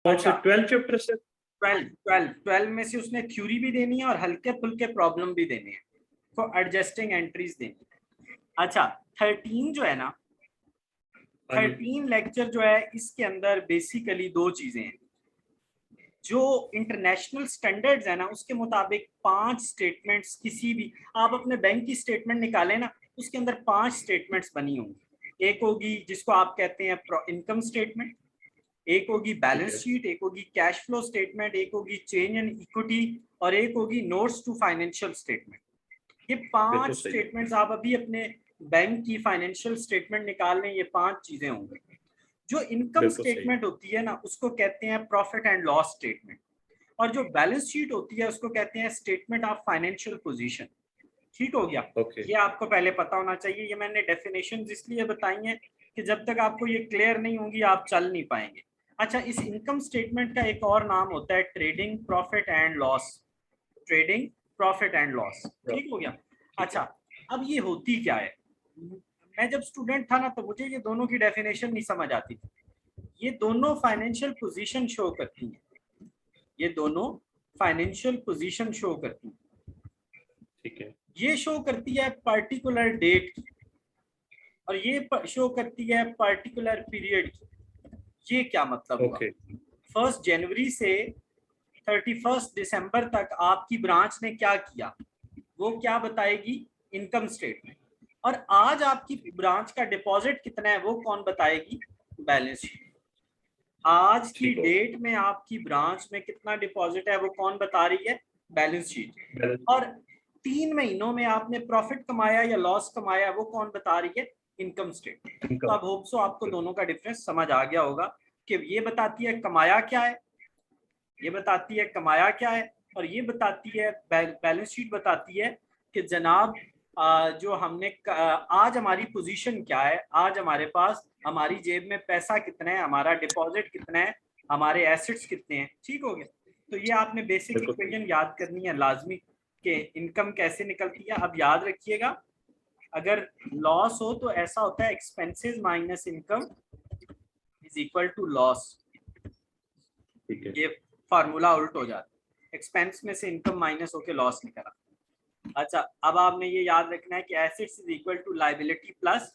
अच्छा 12 चैप्टर से 12 में से उसने थ्योरी भी देनी है और हल्के फुल्के प्रॉब्लम भी देने हैं, तो एडजस्टिंग एंट्रीज देनी है। अच्छा 13 जो है ना, 13 लेक्चर जो है इसके अंदर बेसिकली दो चीजें हैं। जो इंटरनेशनल स्टैंडर्ड्स है ना उसके मुताबिक 5 स्टेटमेंट्स, किसी भी आप अपने बैंक की स्टेटमेंट निकालें ना, उसके अंदर 5 स्टेटमेंट्स बनी होंगी। एक होगी जिसको आप कहते हैं इनकम स्टेटमेंट, एक होगी बैलेंस शीट, एक होगी कैश फ्लो स्टेटमेंट, एक होगी चेंज इन इक्विटी, और एक होगी नोट्स टू फाइनेंशियल स्टेटमेंट। ये 5 स्टेटमेंट्स आप अभी अपने बैंक की फाइनेंशियल स्टेटमेंट निकाल लें, ये 5 चीजें होंगी। जो इनकम स्टेटमेंट होती है ना उसको कहते हैं प्रॉफिट एंड लॉस स्टेटमेंट, और जो बैलेंस शीट होती है उसको कहते हैं स्टेटमेंट ऑफ फाइनेंशियल पोजीशन। ठीक हो गया? ये आपको पहले पता होना चाहिए। ये मैंने डेफिनेशन इसलिए बताई है कि जब तक आपको ये क्लियर नहीं होगी आप चल नहीं पाएंगे। अच्छा, इस इनकम स्टेटमेंट का एक और नाम होता है trading profit and loss. Trading profit and loss, ठीक हो गया? अच्छा, अब ये होती क्या है? मैं जब स्टूडेंट था ना तो मुझे ये दोनों की डेफिनेशन नहीं समझ आती थी। ये दोनों फाइनेंशियल पोजीशन शो करती हैं, ये दोनों फाइनेंशियल पोजीशन शो करती हैं। ठीक है, ये शो करती है पर्टिकुलर डेट की और ये शो करती है पर्टिकुलर पीरियड की। ये क्या मतलब हुआ? 1 जनवरी से 31 दिसंबर तक आपकी ब्रांच ने क्या किया, वो क्या बताएगी? Income statement. और आज आपकी ब्रांच का डिपॉजिट कितना है वो कौन बताएगी? Balance sheet. आज की डेट में आपकी ब्रांच में कितना डिपॉजिट है वो कौन बता रही है? Balance sheet. और 3 महीनों में आपने प्रॉफिट कमाया या लॉस कमाया वो कौन बता रही है? Income statement. तो अब होप सो आपको दोनों का डिफरेंस समझ आ गया होगा कि ये बताती है कमाया क्या है, ये बताती है कमाया क्या है, और ये बताती है बैलेंस शीट बताती है कि जनाब जो हमने आज हमारी पोजीशन क्या है, आज हमारे पास हमारी जेब में पैसा कितना है, हमारा डिपॉजिट कितना है, हमारे एसेट्स कितने हैं। ठीक हो गया? तो ये आपने बेसिक इक्वेशन याद करनी है लाजमी कि इनकम कैसे निकलती है। अब याद रखिएगा, अगर लॉस हो तो ऐसा होता है expenses minus income is equal to loss. ये फार्मूला उल्ट हो जाता है, एक्सपेंस में से इनकम माइनस होकर लॉस निकला। अच्छा, अब आपने ये याद रखना है कि assets is equal to liability plus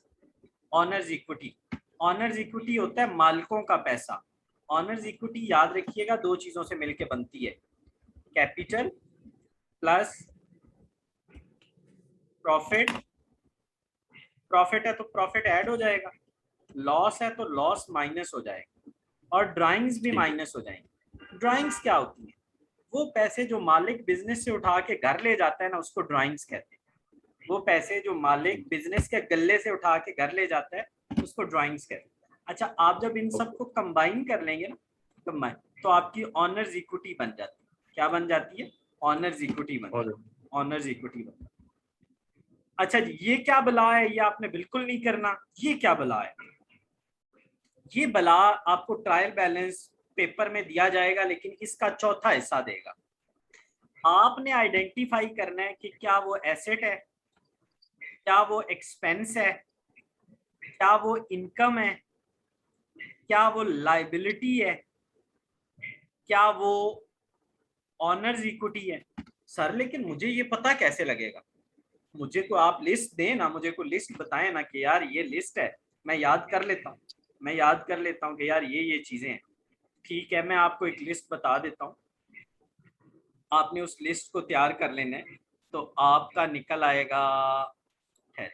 owners equity. Owners equity होता है मालिकों का पैसा। ऑनर्स इक्विटी याद रखिएगा दो चीजों से मिलकर बनती है, कैपिटल प्लस प्रॉफिट। प्रॉफिट है तो प्रॉफिट ऐड हो जाएगा, लॉस है तो लॉस माइनस हो जाएगा, और ड्राइंग्स भी माइनस हो जाएंगे। ड्राइंग्स क्या होती है? वो पैसे जो मालिक बिजनेस से उठा के घर ले जाता है ना उसको ड्राइंग्स कहते हैं। वो पैसे जो मालिक बिजनेस के गल्ले से उठा के घर ले जाता है उसको ड्राइंग्स कहते हैं। अच्छा, आप जब इन सबको कंबाइन कर लेंगे ना, कंबाइन, तो आपकी ऑनर्स इक्विटी बन जाती है। क्या बन जाती है? ऑनर्स इक्विटी बन जाती है। ऑनर्स इक्विटी बन जाती है। अच्छा जी, ये क्या बला है? ये आपने बिल्कुल नहीं करना। ये क्या बला है? ये बला आपको ट्रायल बैलेंस पेपर में दिया जाएगा, लेकिन इसका चौथा हिस्सा देगा। आपने आइडेंटिफाई करना है कि क्या वो एसेट है, क्या वो एक्सपेंस है, क्या वो इनकम है, क्या वो लाइबिलिटी है, क्या वो ऑनर्स इक्विटी है। सर लेकिन मुझे ये पता कैसे लगेगा? मुझे को आप लिस्ट दें ना, मुझे को लिस्ट बताएं ना कि यार ये लिस्ट है, मैं याद कर लेता हूँ। मैं याद कर लेता हूँ कि यार ये चीजें हैं। ठीक है, मैं आपको एक लिस्ट बता देता हूँ, आपने उस लिस्ट को तैयार कर लेना है। तो आपका निकल आएगा है,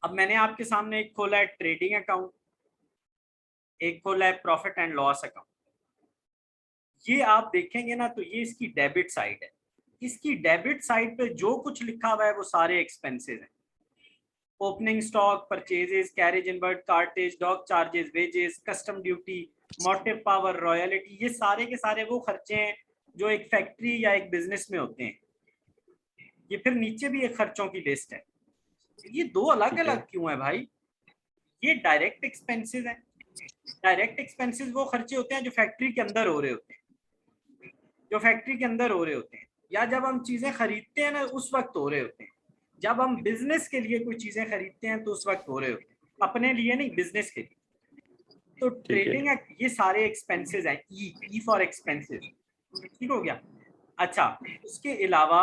अब मैंने आपके सामने एक खोला है ट्रेडिंग अकाउंट, एक खोला है प्रॉफिट एंड लॉस अकाउंट। ये आप देखेंगे ना तो ये इसकी डेबिट साइड है। इसकी डेबिट साइड पे जो कुछ लिखा हुआ है वो सारे एक्सपेंसेस हैं। Opening stock, purchases, carriage inward, cartage, dock charges, wages, custom duty, motive power, royalty, ये सारे के सारे वो खर्चे हैं जो एक फैक्ट्री या एक बिजनेस में होते हैं। ये फिर नीचे भी एक खर्चों की लिस्ट है। ये दो अलग अलग क्यों है भाई? ये डायरेक्ट एक्सपेंसेस हैं। डायरेक्ट एक्सपेंसेस वो खर्चे होते हैं जो फैक्ट्री के अंदर हो रहे होते हैं। जो फैक्ट्री के अंदर हो रहे होते हैं, या जब हम चीजें खरीदते हैं ना उस वक्त हो रहे होते हैं। जब हम बिजनेस के लिए कोई चीजें खरीदते हैं तो उस वक्त हो रहे होते हैं, अपने लिए नहीं, बिजनेस के लिए। तो ट्रेडिंग, ये सारे एक्सपेंसेस हैं, ई फॉर एक्सपेंसेस, ठीक हो गया। अच्छा, उसके अलावा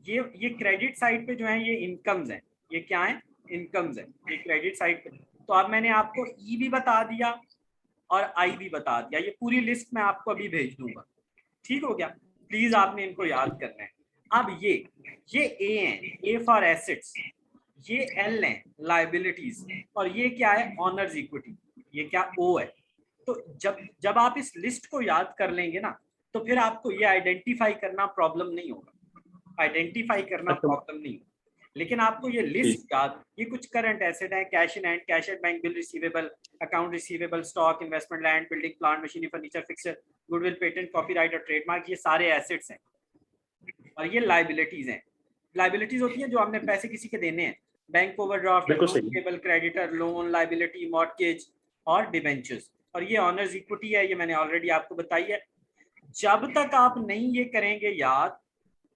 ये क्रेडिट साइड पे जो है ये इनकम्स हैं, ये क्या है, इनकम्स है, ये क्रेडिट साइड पे। तो अब मैंने आपको ई भी बता दिया और आई भी बता दिया, ये पूरी लिस्ट मैं आपको अभी भेज दूंगा, ठीक हो गया। प्लीज आपने इनको याद करना है। अब ये ए है, ए फॉर एसेट्स, ये एल है लाइबिलिटीज, और ये क्या है, ऑनर्स इक्विटी, ये क्या, ओ है। तो जब आप इस लिस्ट को याद कर लेंगे ना, तो फिर आपको ये आइडेंटिफाई करना प्रॉब्लम नहीं होगा, आइडेंटिफाई करना प्रॉब्लम नहीं होगा। लेकिन आपको ये लिस्ट याद, ये कुछ करंट एसेट है, cash in hand, cash at bank, bill receivable, account receivable, stock, investment, land, building, plant, machinery, furniture, fixer, goodwill, patent, copyright और ट्रेडमार्क, ये सारे एसेट्स हैं। और ये लाइबिलिटीज हैं। लाइबिलिटीज होती हैं जो हमने पैसे किसी के देने हैं, bank overdraft, loan payable, creditor, loan, liability, mortgage और डिबेंचर्स। और ये ऑनर्स इक्विटी है, ये मैंने ऑलरेडी आपको बताई है। जब तक आप नहीं ये करेंगे याद,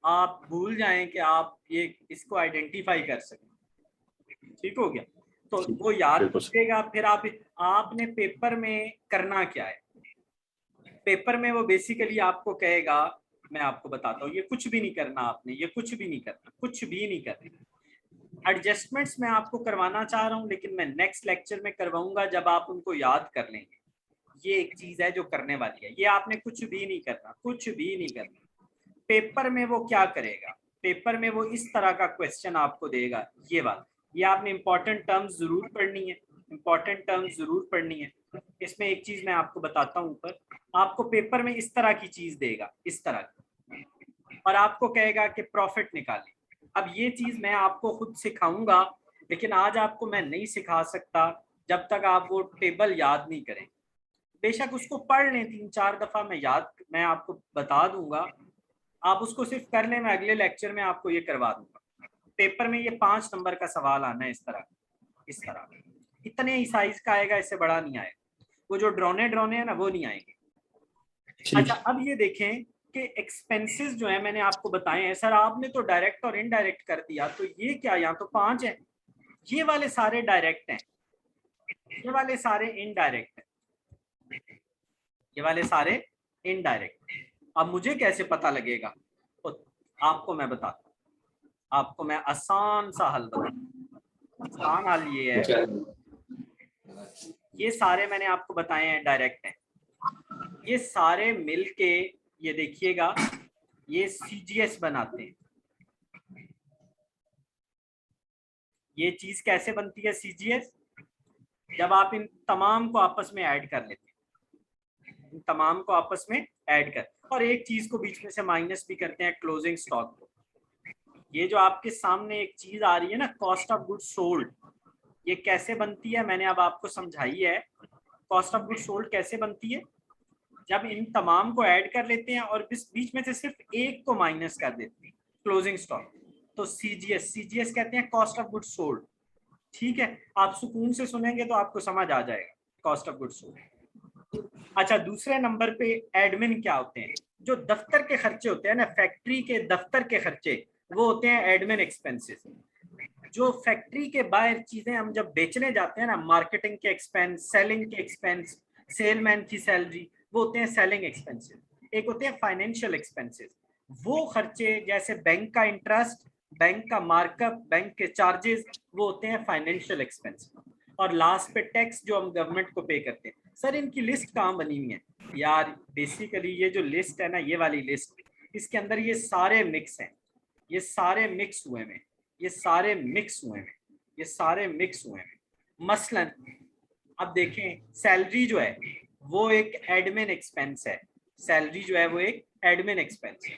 आप भूल जाएं कि आप ये इसको आइडेंटिफाई कर सकें, ठीक हो गया। तो वो याद रखिएगा। फिर आपने पेपर में करना क्या है, पेपर में वो बेसिकली आपको कहेगा, मैं आपको बताता हूँ, ये कुछ भी नहीं करना आपने, ये कुछ भी नहीं करना, कुछ भी नहीं करना। एडजस्टमेंट्स मैं आपको करवाना चाह रहा हूँ, लेकिन मैं नेक्स्ट लेक्चर में करवाऊंगा जब आप उनको याद कर लेंगे। ये एक चीज है जो करने वाली है, ये आपने कुछ भी नहीं करना, कुछ भी नहीं करना। पेपर में वो क्या करेगा, पेपर में वो इस तरह का क्वेश्चन आपको देगा, ये बात, ये आपने इंपॉर्टेंट टर्म्स जरूर पढ़नी है, इंपॉर्टेंट टर्म्स जरूर पढ़नी है। इसमें एक चीज मैं आपको बताता हूँ, ऊपर आपको पेपर में इस तरह की चीज देगा, इस तरह की, और आपको कहेगा कि प्रॉफिट निकालें। अब ये चीज मैं आपको खुद सिखाऊंगा, लेकिन आज आपको मैं नहीं सिखा सकता जब तक आप वो टेबल याद नहीं करें। बेशक उसको पढ़ लें 3-4 दफा, मैं आपको बता दूंगा, आप उसको सिर्फ कर लें, मैं अगले लेक्चर में आपको ये करवा दूंगा। पेपर में ये 5 नंबर का सवाल आना है, इस तरह, इस तरह, इतने ही साइज का आएगा, इससे बड़ा नहीं आएगा। वो जो ड्रोने है ना, वो नहीं आएंगे। अच्छा, अब ये देखें कि एक्सपेंसेस जो है मैंने आपको बताए हैं। सर आपने तो डायरेक्ट और इनडायरेक्ट कर दिया, तो ये क्या, यहाँ तो 5 है, ये वाले सारे डायरेक्ट हैं, ये वाले सारे इनडायरेक्ट हैं, ये वाले सारे इनडायरेक्ट। अब मुझे कैसे पता लगेगा, तो आपको मैं बताता हूँ, आपको मैं आसान सा हल बताता। आसान हल ये है, ये सारे मैंने आपको बताए हैं डायरेक्ट हैं, ये सारे मिलके, ये देखिएगा, ये सीजीएस बनाते हैं। ये चीज कैसे बनती है सीजीएस, जब आप इन तमाम को आपस में ऐड कर लेते हैं, इन तमाम को आपस में ऐड कर, और एक चीज को बीच में से माइनस भी करते हैं, क्लोजिंग स्टॉक को। ये जो आपके सामने एक चीज आ रही है ना, कॉस्ट ऑफ गुड्स सोल्ड, ये कैसे बनती है मैंने अब आपको समझाई है। कॉस्ट ऑफ गुड्स सोल्ड कैसे बनती है, जब इन तमाम को ऐड कर लेते हैं और बीच में से सिर्फ एक को माइनस कर देते हैं, क्लोजिंग स्टॉक। तो सीजीएस कहते हैं कॉस्ट ऑफ गुड्स सोल्ड, ठीक है। आप सुकून से सुनेंगे तो आपको समझ आ जाएगा कॉस्ट ऑफ गुड्स सोल्ड। अच्छा, दूसरे नंबर पे एडमिन क्या होते हैं, जो दफ्तर के खर्चे होते हैं ना, फैक्ट्री के दफ्तर के खर्चे, वो होते हैं एडमिन एक्सपेंसेस। जो फैक्ट्री के बाहर चीजें हम जब बेचने जाते हैं ना, मार्केटिंग के एक्सपेंस, सेलिंग के एक्सपेंस, सेलमैन की सैलरी, वो होते हैं सेलिंग एक्सपेंसेस। एक होते हैं फाइनेंशियल एक्सपेंसेस, वो खर्चे जैसे बैंक का इंटरेस्ट, बैंक का मार्कअप, बैंक के चार्जेस, वो होते हैं फाइनेंशियल एक्सपेंस। और लास्ट पे टैक्स जो हम गवर्नमेंट को पे करते हैं। सर इनकी लिस्ट कहाँ बनी हुई है यार, बेसिकली ये जो लिस्ट है ना, ये वाली लिस्ट, इसके अंदर ये सारे मिक्स हैं, ये सारे मिक्स हुए हैं, ये सारे मिक्स हुए हैं, ये सारे मिक्स हुए हैं। मसलन अब देखें, सैलरी जो है वो एक एडमिन एक्सपेंस है, सैलरी जो है वो एक एडमिन एक्सपेंस है।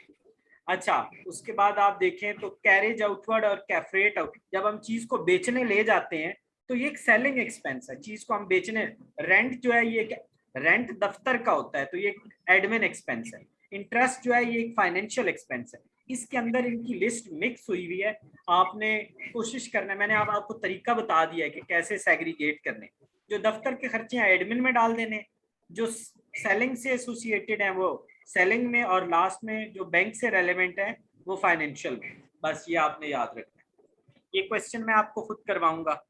अच्छा, उसके बाद आप देखें तो कैरेज आउटवर्ड और कैफरेट आउट, जब हम चीज को बेचने ले जाते हैं तो ये एक सेलिंग एक्सपेंस है, चीज को हम बेचने। रेंट जो है ये रेंट दफ्तर का होता है, तो ये एडमिन एक्सपेंस है। इंटरेस्ट जो है ये एक फाइनेंशियल एक्सपेंस है। इसके अंदर इनकी लिस्ट मिक्स हुई हुई है, आपने कोशिश करना है, मैंने आपको तरीका बता दिया है कि कैसे सेग्रीगेट करने। जो दफ्तर के खर्चे हैं एडमिन में डाल देने, जो सेलिंग से एसोसिएटेड हैं वो सेलिंग में और लास्ट में जो बैंक से रेलेवेंट है वो फाइनेंशियल में। बस ये आपने याद रखना है। ये क्वेश्चन मैं आपको खुद करवाऊंगा।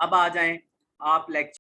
अब आ जाएं आप लेक्चर